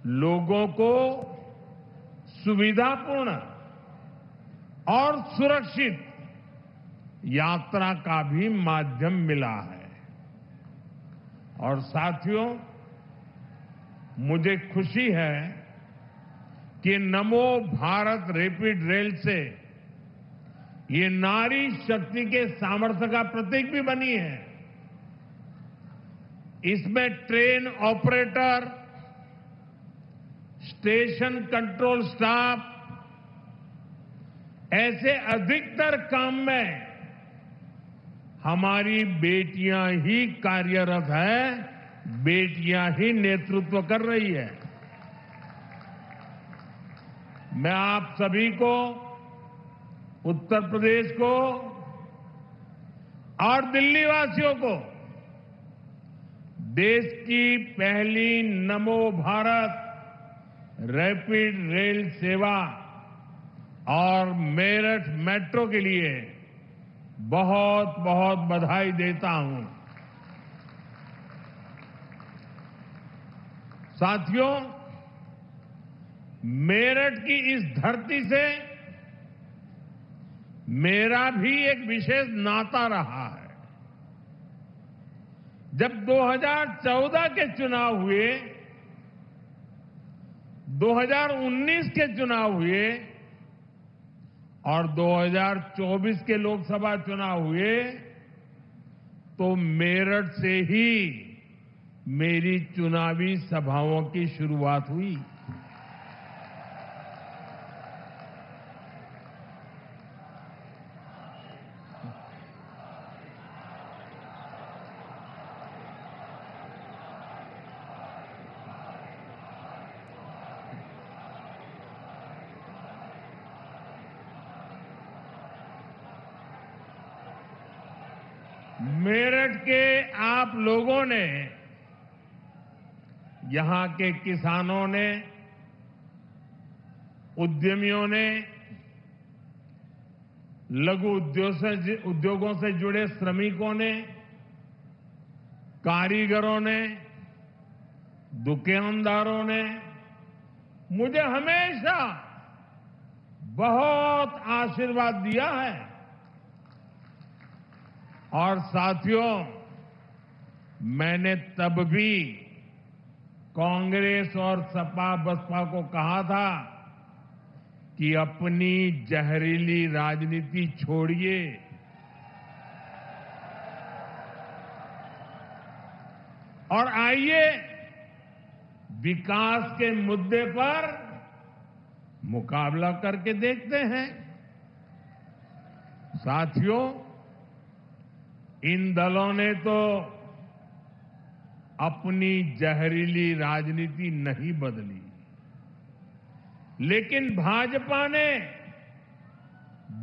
लोगों को सुविधापूर्ण और सुरक्षित यात्रा का भी माध्यम मिला है। और साथियों, मुझे खुशी है कि नमो भारत रैपिड रेल से ये नारी शक्ति के सामर्थ्य का प्रतीक भी बनी है। इसमें train operator, station control staff, ऐसे अधिकतर काम में हमारी बेटियां ही कार्यरत है, बेटियां ही नेतृत्व कर रही है। मैं आप सभी को, उत्तर प्रदेश को और दिल्ली वासियों को देश की पहली नमो भारत रैपिड रेल सेवा और मेरठ मेट्रो के लिए बहुत बहुत बधाई देता हूं। साथियों, मेरठ की इस धरती से मेरा भी एक विशेष नाता रहा है। जब 2014 के चुनाव हुए, 2019 के चुनाव हुए और 2024 के लोकसभा चुनाव हुए, तो मेरठ से ही मेरी चुनावी सभाओं की शुरुआत हुई। मेरठ के आप लोगों ने, यहां के किसानों ने, उद्यमियों ने, लघु उद्योगों से जुड़े श्रमिकों ने, कारीगरों ने, दुकानदारों ने मुझे हमेशा बहुत आशीर्वाद दिया है। और साथियों, मैंने तब भी कांग्रेस और सपा बसपा को कहा था कि अपनी जहरीली राजनीति छोड़िए और आइए विकास के मुद्दे पर मुकाबला करके देखते हैं। साथियों, इन दलों ने तो अपनी जहरीली राजनीति नहीं बदली, लेकिन भाजपा ने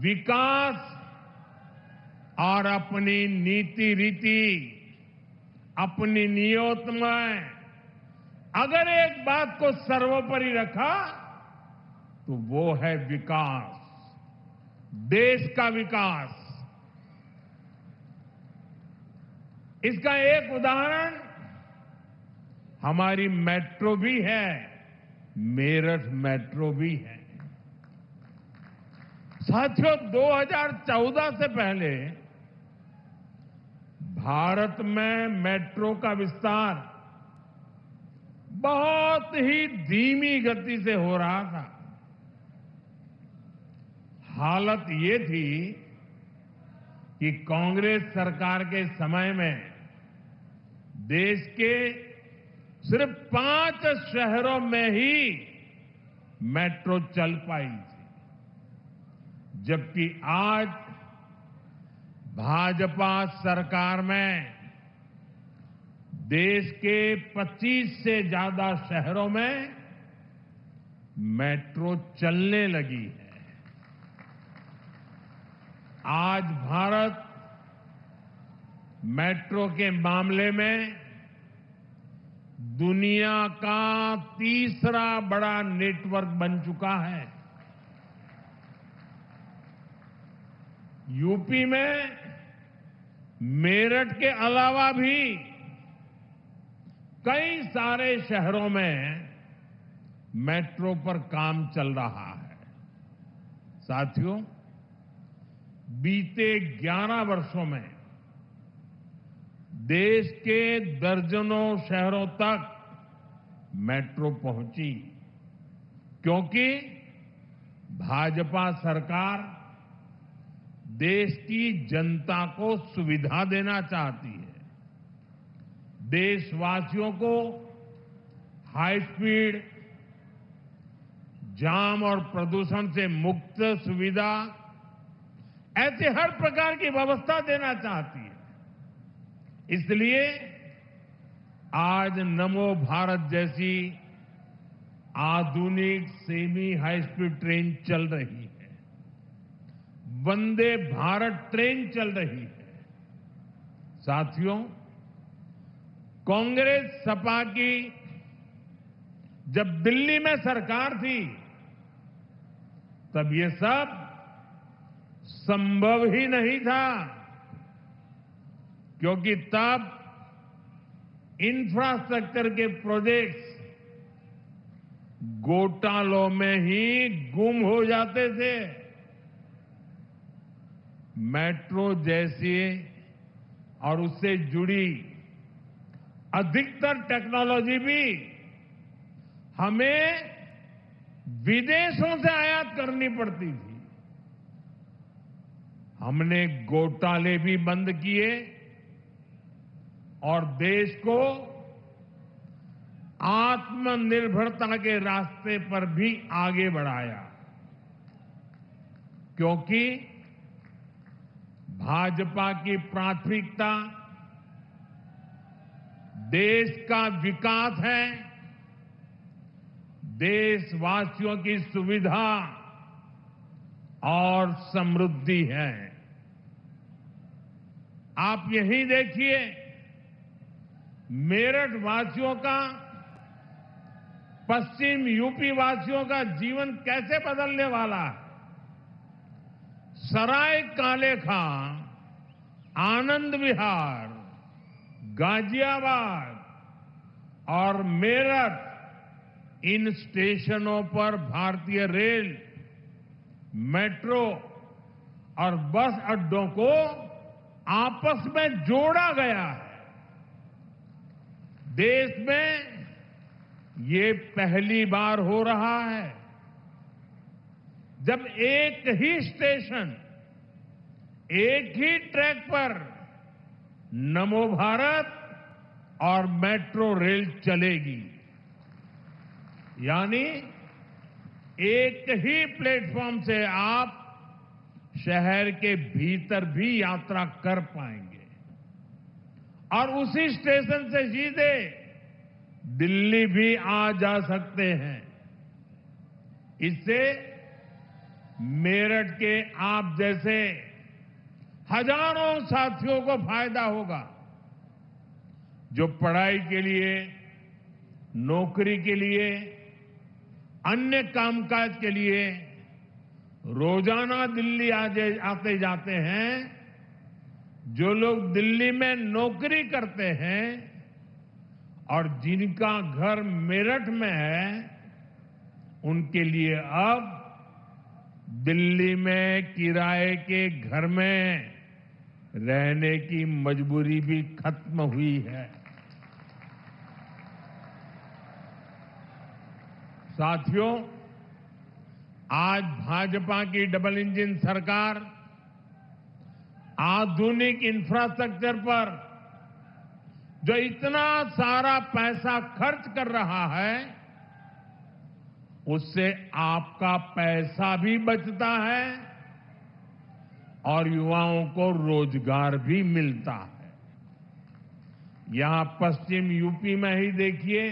विकास और अपनी नीति रीति, अपनी नियत में अगर एक बात को सर्वोपरि रखा तो वो है विकास, देश का विकास। इसका एक उदाहरण हमारी मेट्रो भी है, मेरठ मेट्रो भी है। साथियों, 2014 से पहले भारत में मेट्रो का विस्तार बहुत ही धीमी गति से हो रहा था। हालत ये थी कि कांग्रेस सरकार के समय में देश के सिर्फ 5 शहरों में ही मेट्रो चल पाई थी, जबकि आज भाजपा सरकार में देश के 25 से ज्यादा शहरों में मेट्रो चलने लगी है। आज भारत मेट्रो के मामले में दुनिया का तीसरा बड़ा नेटवर्क बन चुका है। यूपी में मेरठ के अलावा भी कई सारे शहरों में मेट्रो पर काम चल रहा है। साथियों, बीते 11 वर्षों में देश के दर्जनों शहरों तक मेट्रो पहुंची, क्योंकि भाजपा सरकार देश की जनता को सुविधा देना चाहती है। देशवासियों को हाई स्पीड, जाम और प्रदूषण से मुक्त सुविधा, ऐसे हर प्रकार की व्यवस्था देना चाहती है। इसलिए आज नमो भारत जैसी आधुनिक सेमी हाई स्पीड ट्रेन चल रही है, वंदे भारत ट्रेन चल रही है। साथियों, कांग्रेस सपा की जब दिल्ली में सरकार थी, तब ये सब संभव ही नहीं था, क्योंकि तब इंफ्रास्ट्रक्चर के प्रोजेक्ट्स घोटालों में ही गुम हो जाते थे। मेट्रो जैसी और उससे जुड़ी अधिकतर टेक्नोलॉजी भी हमें विदेशों से आयात करनी पड़ती थी। हमने घोटाले भी बंद किए और देश को आत्मनिर्भरता के रास्ते पर भी आगे बढ़ाया, क्योंकि भाजपा की प्राथमिकता देश का विकास है, देशवासियों की सुविधा और समृद्धि है। आप यही देखिए, मेरठ वासियों का, पश्चिम यूपी वासियों का जीवन कैसे बदलने वाला है। सराय काले खां, आनंद विहार, गाजियाबाद और मेरठ, इन स्टेशनों पर भारतीय रेल, मेट्रो और बस अड्डों को आपस में जोड़ा गया है। देश में ये पहली बार हो रहा है जब एक ही स्टेशन, एक ही ट्रैक पर नमो भारत और मेट्रो रेल चलेगी। यानी एक ही प्लेटफॉर्म से आप शहर के भीतर भी यात्रा कर पाएंगे और उसी स्टेशन से सीधे दिल्ली भी आ जा सकते हैं। इससे मेरठ के आप जैसे हजारों साथियों को फायदा होगा, जो पढ़ाई के लिए, नौकरी के लिए, अन्य कामकाज के लिए रोजाना दिल्ली आते जाते हैं। जो लोग दिल्ली में नौकरी करते हैं और जिनका घर मेरठ में है, उनके लिए अब दिल्ली में किराए के घर में रहने की मजबूरी भी खत्म हुई है। साथियों, आज भाजपा की डबल इंजन सरकार आधुनिक इंफ्रास्ट्रक्चर पर जो इतना सारा पैसा खर्च कर रहा है, उससे आपका पैसा भी बचता है और युवाओं को रोजगार भी मिलता है। यहां पश्चिम यूपी में ही देखिए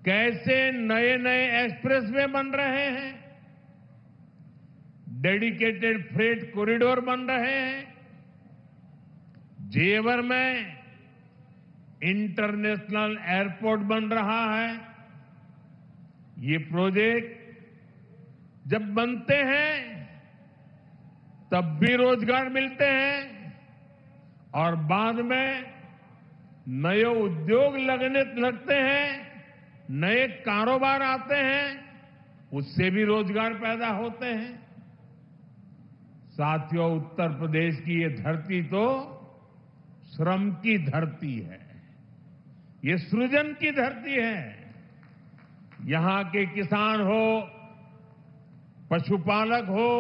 कैसे नए नए एक्सप्रेसवे बन रहे हैं, डेडिकेटेड फ्रेट कॉरिडोर बन रहे हैं। जेवर में इंटरनेशनल एयरपोर्ट बन रहा है। ये प्रोजेक्ट जब बनते हैं तब भी रोजगार मिलते हैं और बाद में नए उद्योग लगते हैं नए कारोबार आते हैं, उससे भी रोजगार पैदा होते हैं। साथियों, उत्तर प्रदेश की ये धरती तो श्रम की धरती है, ये सृजन की धरती है। यहां के किसान हो, पशुपालक हो,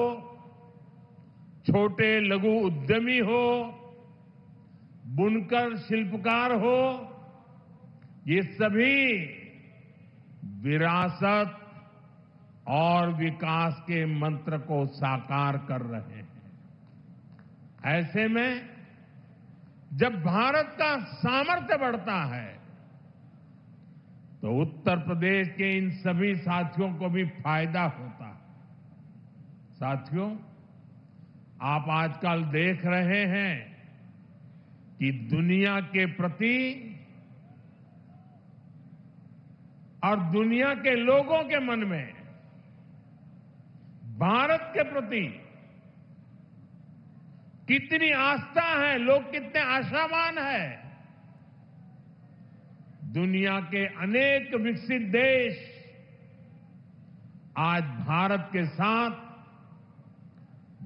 छोटे लघु उद्यमी हो, बुनकर शिल्पकार हो, ये सभी विरासत और विकास के मंत्र को साकार कर रहे हैं। ऐसे में जब भारत का सामर्थ्य बढ़ता है तो उत्तर प्रदेश के इन सभी साथियों को भी फायदा होता है। साथियों, आप आजकल देख रहे हैं कि दुनिया के प्रति और दुनिया के लोगों के मन में भारत के प्रति कितनी आस्था है, लोग कितने आशावान हैं। दुनिया के अनेक विकसित देश आज भारत के साथ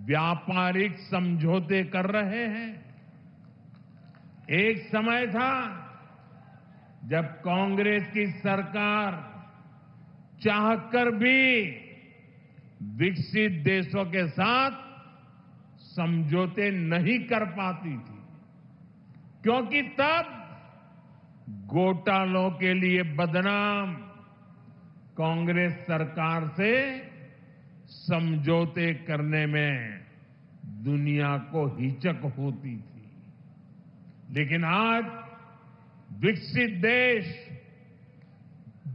व्यापारिक समझौते कर रहे हैं। एक समय था जब कांग्रेस की सरकार चाहकर भी विकसित देशों के साथ समझौते नहीं कर पाती थी, क्योंकि तब घोटालों के लिए बदनाम कांग्रेस सरकार से समझौते करने में दुनिया को हिचक होती थी। लेकिन आज विकसित देश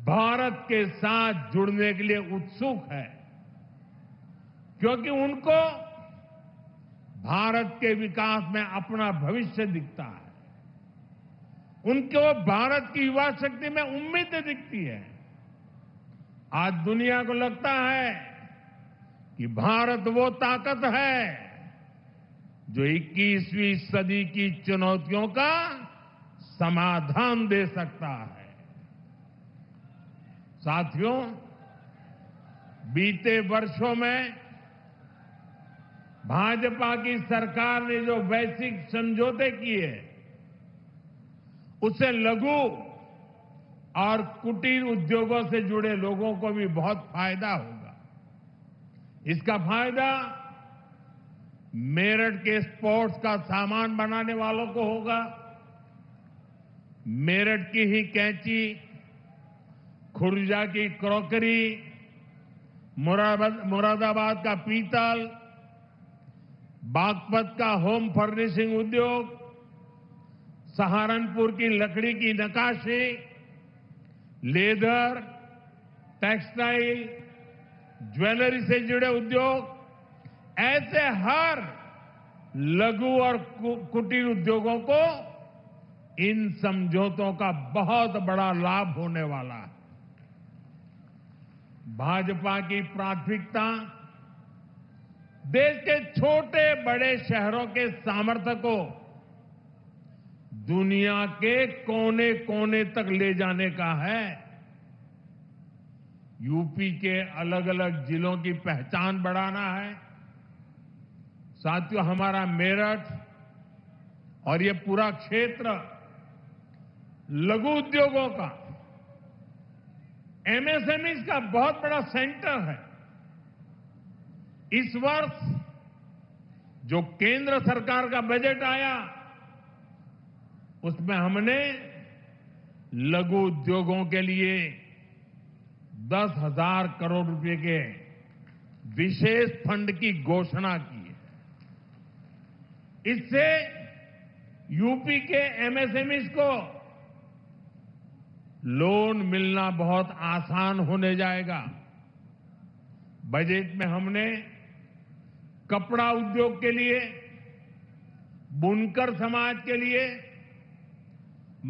भारत के साथ जुड़ने के लिए उत्सुक है, क्योंकि उनको भारत के विकास में अपना भविष्य दिखता है। उनको भारत की युवा शक्ति में उम्मीद दिखती है। आज दुनिया को लगता है कि भारत वो ताकत है जो 21वीं सदी की चुनौतियों का समाधान दे सकता है। साथियों, बीते वर्षों में भाजपा की सरकार ने जो वैश्विक समझौते किए, उससे लघु और कुटीर उद्योगों से जुड़े लोगों को भी बहुत फायदा होगा। इसका फायदा मेरठ के स्पोर्ट्स का सामान बनाने वालों को होगा। मेरठ की ही कैंची, खुर्जा की क्रॉकरी, मुरादाबाद का पीतल, बागपत का होम फर्निशिंग उद्योग, सहारनपुर की लकड़ी की नक्काशी, लेदर, टेक्सटाइल, ज्वेलरी से जुड़े उद्योग, ऐसे हर लघु और कुटीर उद्योगों को इन समझौतों का बहुत बड़ा लाभ होने वाला है। भाजपा की प्राथमिकता देश के छोटे बड़े शहरों के सामर्थ्य को दुनिया के कोने कोने तक ले जाने का है। यूपी के अलग अलग जिलों की पहचान बढ़ाना है। साथियों, हमारा मेरठ और ये पूरा क्षेत्र लघु उद्योगों का, एमएसएमई का बहुत बड़ा सेंटर है। इस वर्ष जो केंद्र सरकार का बजट आया, उसमें हमने लघु उद्योगों के लिए 10,000 करोड़ रुपए के विशेष फंड की घोषणा की है। इससे यूपी के एमएसएमईज को लोन मिलना बहुत आसान होने जाएगा। बजट में हमने कपड़ा उद्योग के लिए, बुनकर समाज के लिए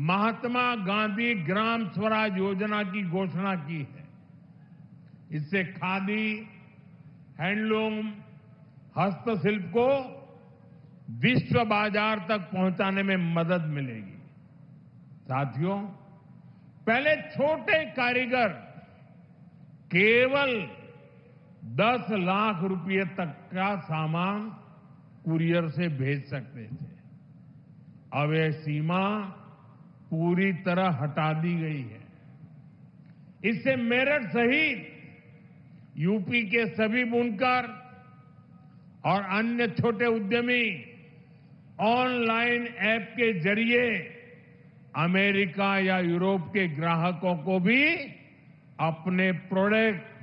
महात्मा गांधी ग्राम स्वराज योजना की घोषणा की है। इससे खादी, हैंडलूम, हस्तशिल्प को विश्व बाजार तक पहुंचाने में मदद मिलेगी। साथियों, पहले छोटे कारीगर केवल 10 लाख रुपए तक का सामान कुरियर से भेज सकते थे। अब यह सीमा पूरी तरह हटा दी गई है। इससे मेरठ सहित यूपी के सभी बुनकर और अन्य छोटे उद्यमी ऑनलाइन ऐप के जरिए अमेरिका या यूरोप के ग्राहकों को भी अपने प्रोडक्ट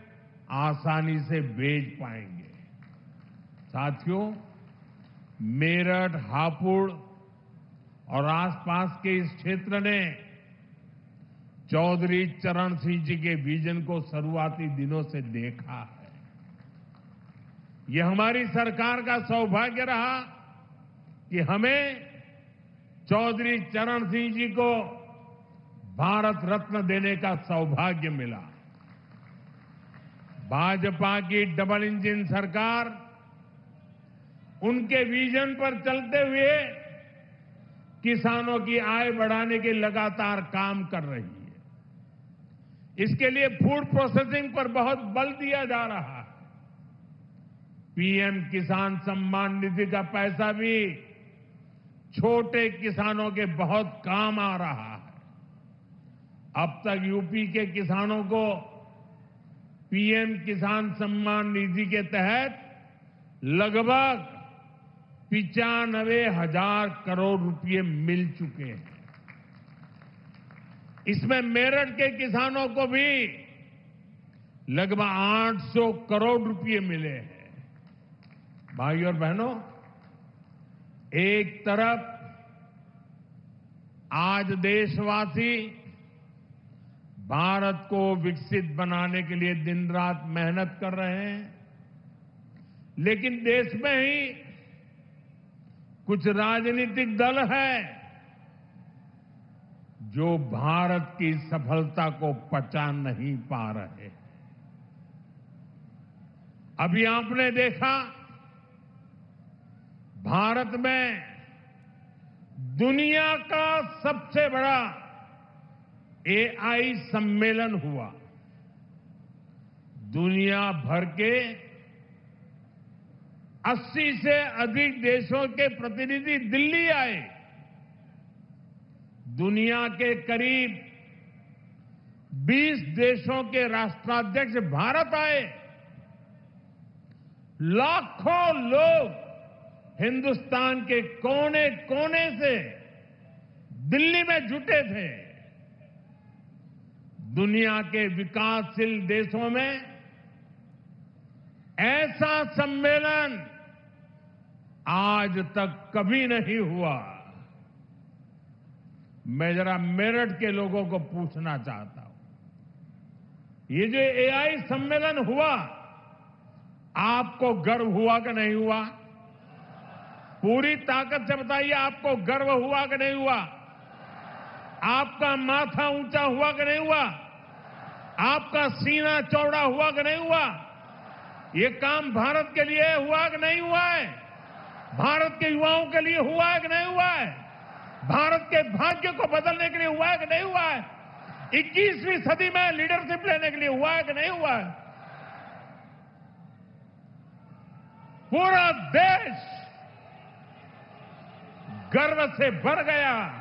आसानी से बेच पाएंगे। साथियों, मेरठ, हापुड़ और आसपास के इस क्षेत्र ने चौधरी चरण सिंह जी के विजन को शुरुआती दिनों से देखा है। यह हमारी सरकार का सौभाग्य रहा कि हमें चौधरी चरण सिंह जी को भारत रत्न देने का सौभाग्य मिला। भाजपा की डबल इंजन सरकार उनके विजन पर चलते हुए किसानों की आय बढ़ाने के लगातार काम कर रही है। इसके लिए फूड प्रोसेसिंग पर बहुत बल दिया जा रहा है। पीएम किसान सम्मान निधि का पैसा भी छोटे किसानों के बहुत काम आ रहा है। अब तक यूपी के किसानों को पीएम किसान सम्मान निधि के तहत लगभग 95,000 करोड़ रुपए मिल चुके हैं। इसमें मेरठ के किसानों को भी लगभग 800 करोड़ रुपए मिले हैं। भाइयों और बहनों, एक तरफ आज देशवासी भारत को विकसित बनाने के लिए दिन रात मेहनत कर रहे हैं, लेकिन देश में ही कुछ राजनीतिक दल हैं जो भारत की सफलता को पचा नहीं पा रहे। अभी आपने देखा, भारत में दुनिया का सबसे बड़ा एआई सम्मेलन हुआ। दुनिया भर के 80 से अधिक देशों के प्रतिनिधि दिल्ली आए। दुनिया के करीब 20 देशों के राष्ट्राध्यक्ष भारत आए। लाखों लोग हिंदुस्तान के कोने कोने से दिल्ली में जुटे थे। दुनिया के विकासशील देशों में ऐसा सम्मेलन आज तक कभी नहीं हुआ। मैं जरा मेरठ के लोगों को पूछना चाहता हूं, ये जो एआई सम्मेलन हुआ, आपको गर्व हुआ कि नहीं हुआ? पूरी ताकत से बताइए, आपको गर्व हुआ कि नहीं हुआ? आपका माथा ऊंचा हुआ कि नहीं हुआ? आपका सीना चौड़ा हुआ कि नहीं हुआ? ये काम भारत के लिए हुआ कि नहीं हुआ है? भारत के युवाओं के लिए हुआ है कि नहीं हुआ है? भारत के भाग्य को बदलने के लिए हुआ है कि नहीं हुआ है? 21वीं सदी में लीडरशिप लेने के लिए हुआ है कि नहीं हुआ है? पूरा देश गर्व से भर गया।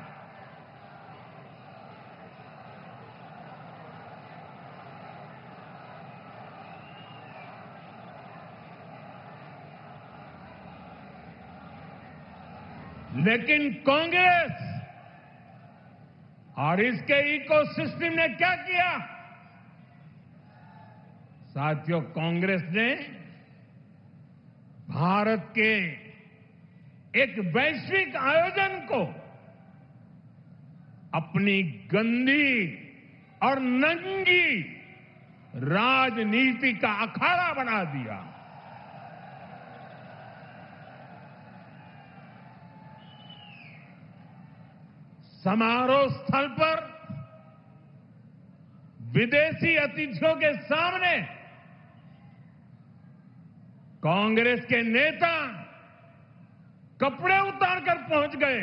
लेकिन कांग्रेस और इसके इकोसिस्टम ने क्या किया? साथियों, कांग्रेस ने भारत के एक वैश्विक आयोजन को अपनी गंदी और नंगी राजनीति का अखाड़ा बना दिया। समारोह स्थल पर विदेशी अतिथियों के सामने कांग्रेस के नेता कपड़े उतारकर पहुंच गए।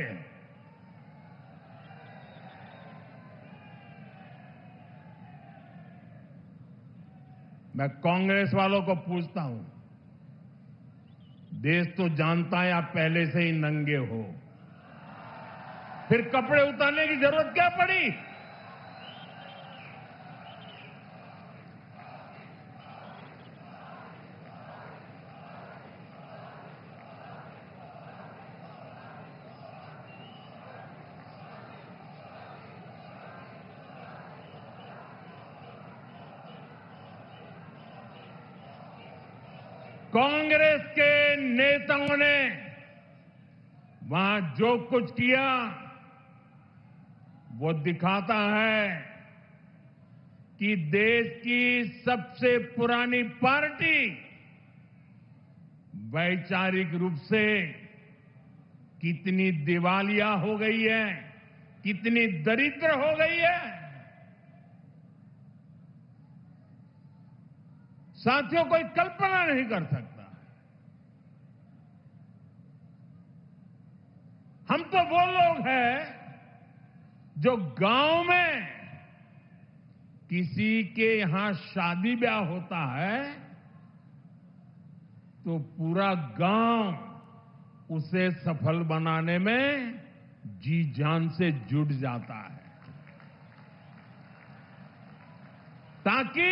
मैं कांग्रेस वालों को पूछता हूं, देश तो जानता है आप पहले से ही नंगे हो, फिर कपड़े उतारने की जरूरत क्या पड़ी? कांग्रेस के नेताओं ने वहां जो कुछ किया वो दिखाता है कि देश की सबसे पुरानी पार्टी वैचारिक रूप से कितनी दिवालिया हो गई है, कितनी दरिद्र हो गई है। साथियों, कोई कल्पना नहीं कर सकता। हम तो वो लोग हैं जो गांव में किसी के यहां शादी ब्याह होता है तो पूरा गांव उसे सफल बनाने में जी जान से जुट जाता है, ताकि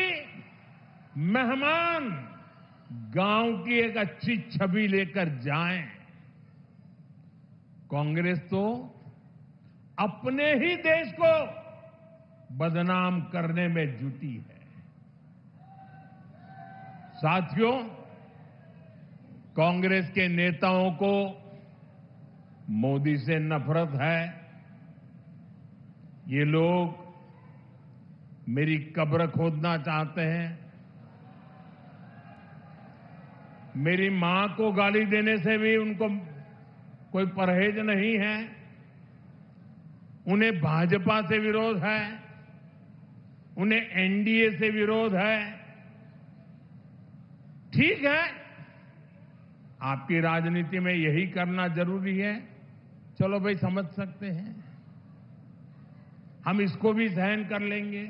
मेहमान गांव की एक अच्छी छवि लेकर जाएं। कांग्रेस तो अपने ही देश को बदनाम करने में जुटी है। साथियों, कांग्रेस के नेताओं को मोदी से नफरत है। ये लोग मेरी कब्र खोदना चाहते हैं। मेरी मां को गाली देने से भी उनको कोई परहेज नहीं है। उन्हें भाजपा से विरोध है, उन्हें एनडीए से विरोध है। ठीक है, आपकी राजनीति में यही करना जरूरी है, चलो भाई समझ सकते हैं, हम इसको भी सहन कर लेंगे।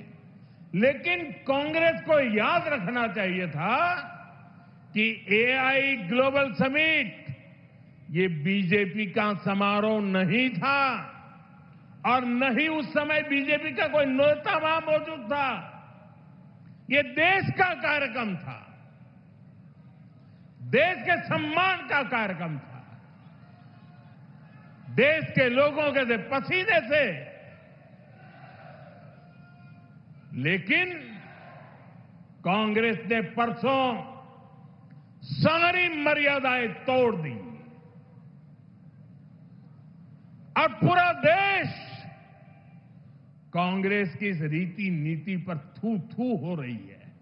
लेकिन कांग्रेस को याद रखना चाहिए था कि एआई ग्लोबल समिट ये बीजेपी का समारोह नहीं था और न ही उस समय बीजेपी का कोई नेता वहां मौजूद था। ये देश का कार्यक्रम था, देश के सम्मान का कार्यक्रम था, देश के लोगों के पसीने से। लेकिन कांग्रेस ने परसों सारी मर्यादाएं तोड़ दी और पूरा देश कांग्रेस की इस रीति नीति पर थू थू हो रही है।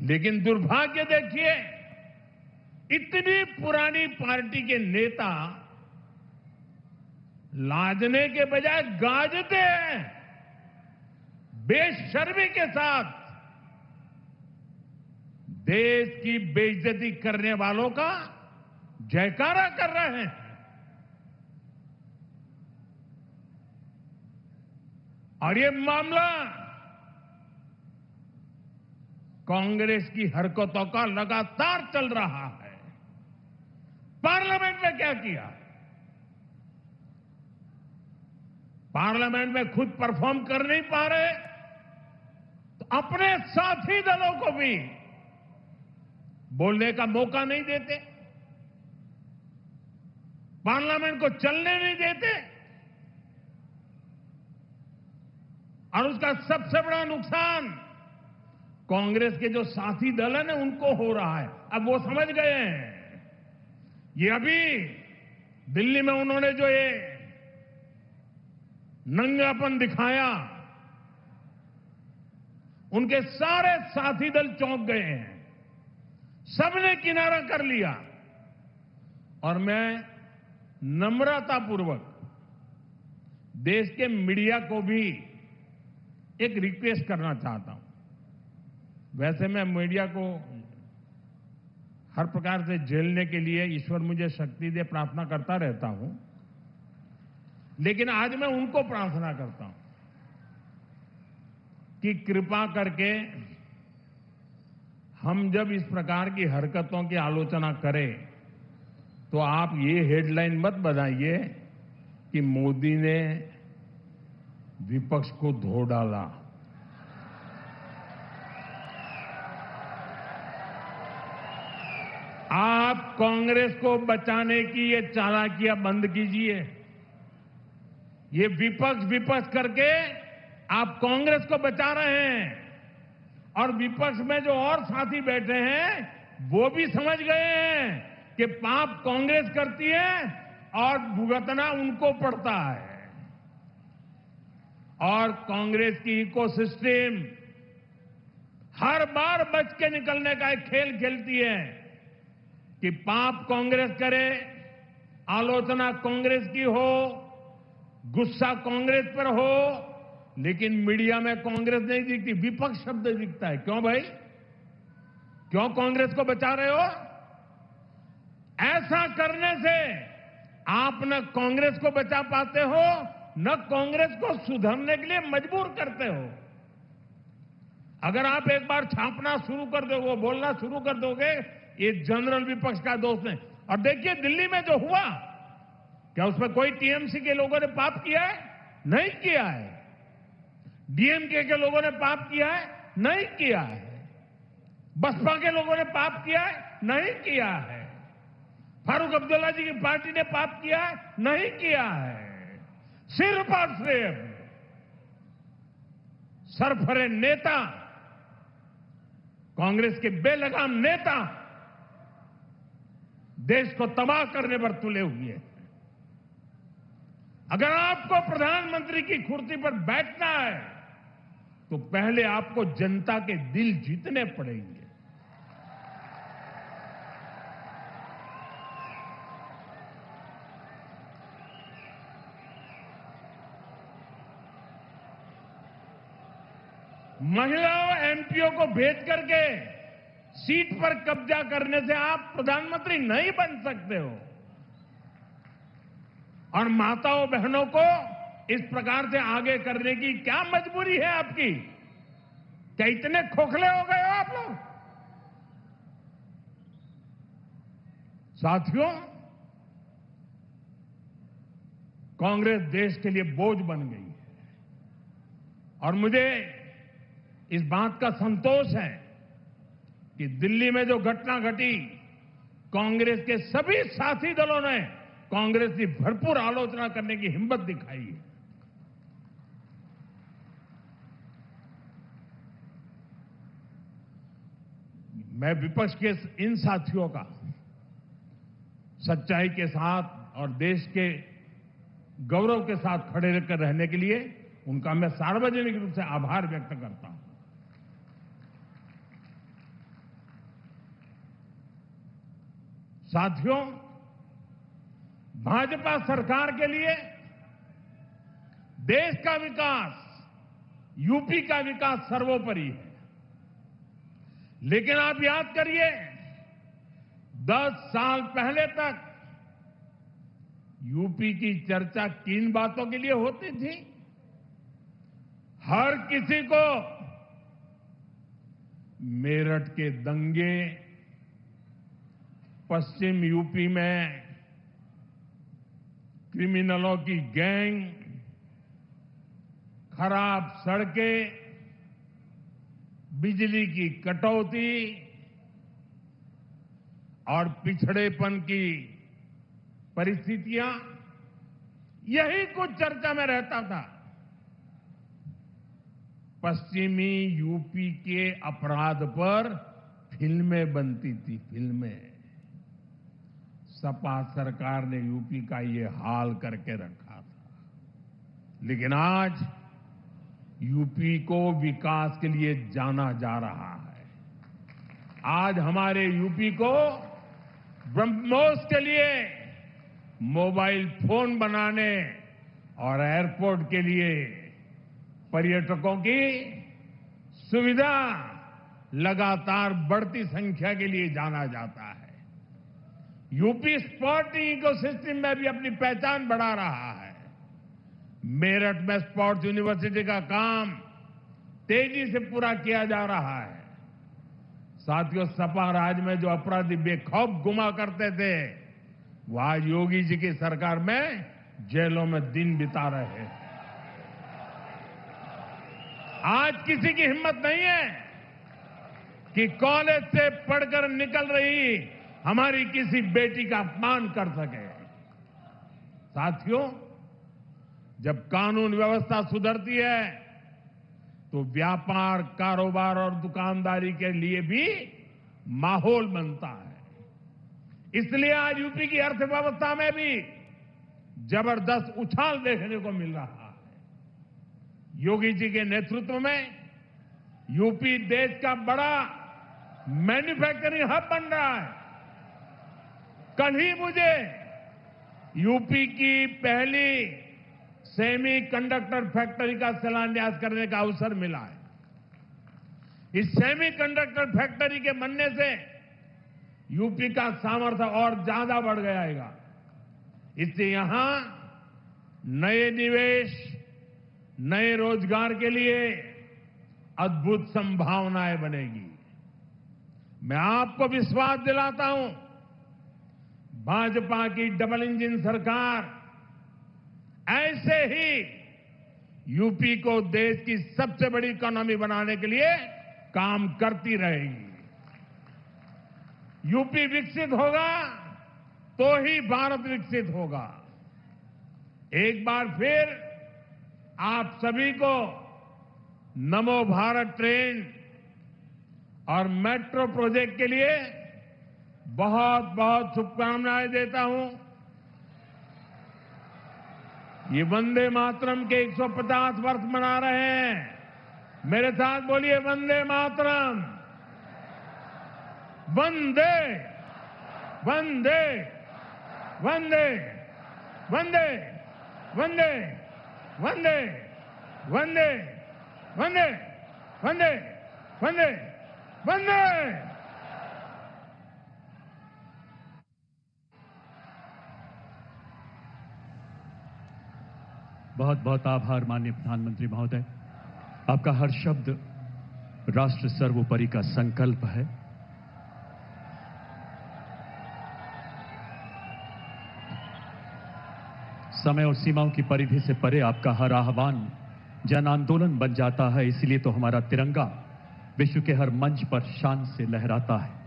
लेकिन दुर्भाग्य देखिए, इतनी पुरानी पार्टी के नेता लाजने के बजाय गाजते हैं, बेशर्मी के साथ देश की बेइज्जती करने वालों का जयकारा कर रहे हैं। और ये मामला कांग्रेस की हरकतों का लगातार चल रहा है। पार्लियामेंट में क्या किया? पार्लियामेंट में खुद परफॉर्म कर नहीं पा रहे तो अपने साथी दलों को भी बोलने का मौका नहीं देते, पार्लियामेंट को चलने नहीं देते। और उसका सबसे बड़ा नुकसान कांग्रेस के जो साथी दल है ना, उनको हो रहा है। अब वो समझ गए हैं। ये अभी दिल्ली में उन्होंने जो ये नंगापन दिखाया, उनके सारे साथी दल चौंक गए हैं, सबने किनारा कर लिया। और मैं नम्रतापूर्वक देश के मीडिया को भी एक रिक्वेस्ट करना चाहता हूं। वैसे मैं मीडिया को हर प्रकार से झेलने के लिए ईश्वर मुझे शक्ति दे प्रार्थना करता रहता हूं, लेकिन आज मैं उनको प्रार्थना करता हूं कि कृपा करके हम जब इस प्रकार की हरकतों की आलोचना करें तो आप ये हेडलाइन मत बनाइए कि मोदी ने विपक्ष को धो डाला। आप कांग्रेस को बचाने की ये चालाकियां बंद कीजिए। ये विपक्ष करके आप कांग्रेस को बचा रहे हैं और विपक्ष में जो और साथी बैठे हैं वो भी समझ गए हैं कि पाप कांग्रेस करती है और भुगतना उनको पड़ता है। और कांग्रेस की इकोसिस्टम हर बार बच के निकलने का एक खेल खेलती है कि पाप कांग्रेस करे, आलोचना कांग्रेस की हो, गुस्सा कांग्रेस पर हो, लेकिन मीडिया में कांग्रेस नहीं दिखती, विपक्ष शब्द दिखता है। क्यों भाई? क्यों कांग्रेस को बचा रहे हो? ऐसा करने से आप न कांग्रेस को बचा पाते हो, न कांग्रेस को सुधरने के लिए मजबूर करते हो। अगर आप एक बार छापना शुरू कर दोगे, बोलना शुरू कर दोगे, ये जनरल विपक्ष का दोष नहीं। और देखिए दिल्ली में जो हुआ, क्या उसमें कोई टीएमसी के लोगों ने पाप किया है? नहीं किया है। डीएमके के लोगों ने पाप किया है? नहीं किया है। बसपा के लोगों ने पाप किया है? नहीं किया है। फारूक अब्दुल्ला जी की पार्टी ने पाप किया है? नहीं किया है। सिर्फ और सिर्फ सरफरे नेता, कांग्रेस के बेलगाम नेता देश को तबाह करने पर तुले हुए हैं। अगर आपको प्रधानमंत्री की कुर्सी पर बैठना है तो पहले आपको जनता के दिल जीतने पड़ेंगे। महिलाओं एमपीओ को भेज करके सीट पर कब्जा करने से आप प्रधानमंत्री नहीं बन सकते हो। और माताओं बहनों को इस प्रकार से आगे करने की क्या मजबूरी है आपकी? क्या इतने खोखले हो गए हो आप लोग? साथियों, कांग्रेस देश के लिए बोझ बन गई है और मुझे इस बात का संतोष है कि दिल्ली में जो घटना घटी, कांग्रेस के सभी साथी दलों ने कांग्रेस की भरपूर आलोचना करने की हिम्मत दिखाई है। मैं विपक्ष के इन साथियों का सच्चाई के साथ और देश के गौरव के साथ खड़े रहकर रहने के लिए उनका मैं सार्वजनिक रूप से आभार व्यक्त करता हूं। साथियों, भाजपा सरकार के लिए देश का विकास, यूपी का विकास सर्वोपरि है। लेकिन आप याद करिए, 10 साल पहले तक यूपी की चर्चा किन बातों के लिए होती थी? हर किसी को मेरठ के दंगे, पश्चिम यूपी में क्रिमिनलों की गैंग, खराब सड़कें, बिजली की कटौती और पिछड़ेपन की परिस्थितियां, यही कुछ चर्चा में रहता था। पश्चिमी यूपी के अपराध पर फिल्में बनती थी, फिल्में। सपा सरकार ने यूपी का ये हाल करके रखा था। लेकिन आज यूपी को विकास के लिए जाना जा रहा है। आज हमारे यूपी को ब्रह्मोस के लिए मोबाइल फोन बनाने और एयरपोर्ट के लिए पर्यटकों की सुविधा लगातार बढ़ती संख्या के लिए जाना जाता है। यूपी स्पोर्टिंग इकोसिस्टम में भी अपनी पहचान बढ़ा रहा है। मेरठ में स्पोर्ट्स यूनिवर्सिटी का काम तेजी से पूरा किया जा रहा है। साथियों, सपा राज में जो अपराधी बेखौफ गुमा करते थे, वो आज योगी जी की सरकार में जेलों में दिन बिता रहे हैं। आज किसी की हिम्मत नहीं है कि कॉलेज से पढ़कर निकल रही हमारी किसी बेटी का अपमान कर सके। साथियों, जब कानून व्यवस्था सुधरती है तो व्यापार, कारोबार और दुकानदारी के लिए भी माहौल बनता है। इसलिए आज यूपी की अर्थव्यवस्था में भी जबरदस्त उछाल देखने को मिल रहा है। योगी जी के नेतृत्व में यूपी देश का बड़ा मैन्युफैक्चरिंग हब बन रहा है। कल ही मुझे यूपी की पहली सेमी कंडक्टर फैक्ट्री का शिलान्यास करने का अवसर मिला है। इस सेमी कंडक्टर फैक्ट्री के बनने से यूपी का सामर्थ्य और ज्यादा बढ़ जाएगा। इससे यहां नए निवेश, नए रोजगार के लिए अद्भुत संभावनाएं बनेगी। मैं आपको विश्वास दिलाता हूं, भाजपा की डबल इंजन सरकार ऐसे ही यूपी को देश की सबसे बड़ी इकोनॉमी बनाने के लिए काम करती रहेगी। यूपी विकसित होगा तो ही भारत विकसित होगा। एक बार फिर आप सभी को नमो भारत ट्रेन और मेट्रो प्रोजेक्ट के लिए बहुत बहुत शुभकामनाएं देता हूं। ये वंदे मातरम के 150 वर्ष मना रहे हैं। मेरे साथ बोलिए, वंदे मातरम, वंदे वंदे वंदे वंदे वंदे वंदे वंदे वंदे वंदे वंदे वंदे। बहुत बहुत आभार माननीय प्रधानमंत्री महोदय। आपका हर शब्द राष्ट्र सर्वोपरि का संकल्प है। समय और सीमाओं की परिधि से परे आपका हर आह्वान जन आंदोलन बन जाता है। इसलिए तो हमारा तिरंगा विश्व के हर मंच पर शान से लहराता है।